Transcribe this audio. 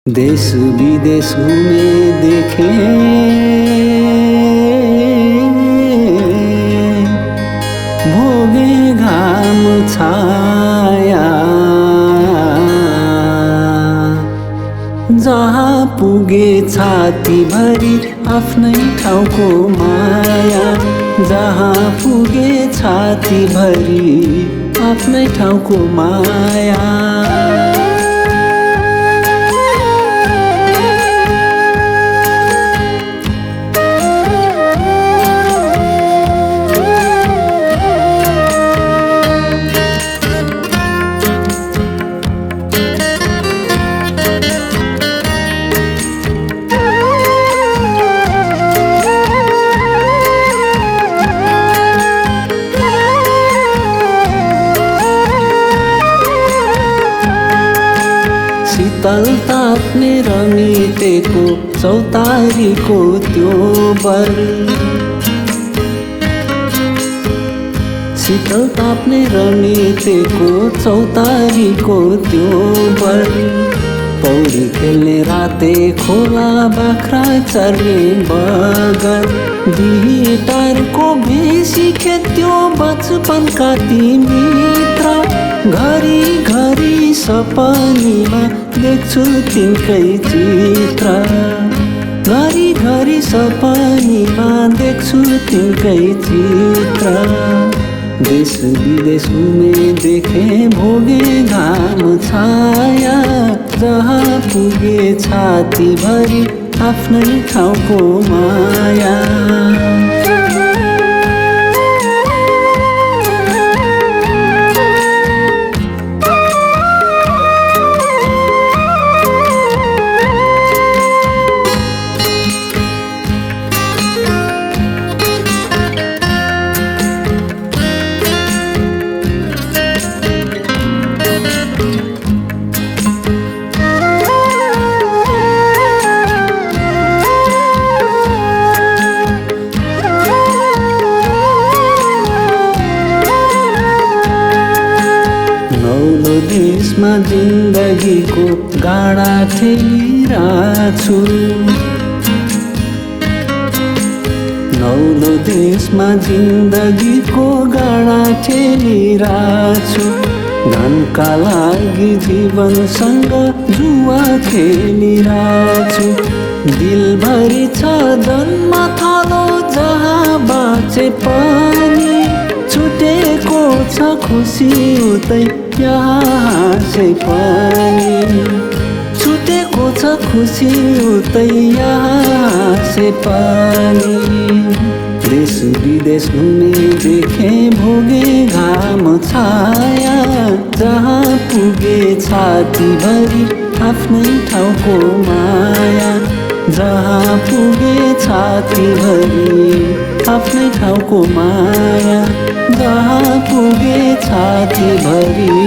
देश विदेश घूमे देखे, भोगे घाम छाया। जहाँ पुगे छाती भरी आफ्नै ठाउँको माया। जहाँ पुगे छाती भरी आफ्नै ठाउँको माया। शीतल ताप्ने रमितेको चौतारीको त्यो बर। शीतल ताप्ने रमितेको चौतारीको त्यो बर। पौडी खेल्ने राते खोला बाख्रा चर्ने बगर। गिटारको भेसी खेत्यो बचपनका ती मित्र। घरी घरी सपनीमा देख्छु तिनकै चित्र। घरी घरी सपनीमा देख्छु तिनकै चित्र। देश विदेश घुमे देखे, भोगे घाम छाया। जहाँ पुगे छाती भरी आफ्नै ठाउँको माया। नौलो देशमा जिन्दगीको गाडा ठेलिरहेछु। नौलो देशमा जिन्दगीको गाडा ठेलिरहेछु। धनका लागि जीवनसँग जुवा खेलिरहेछु। दिलभरि छ जन्म थलो, जहाँ बाँचे पनि छुटेको छ खुसी उतै यहाँ हाँसे पनि। छुटेको छ खुसी उतै यहाँ हाँसे पनि। देश विदेश घुमे देखे, भोगे घाम छाया। जहाँ पुगे छाती भरी आफ्नै ठाउँको माया। जहाँ पुगे छाती भरी आफ्नै ठाउँको माया। जहाँ पुगे छाती भरी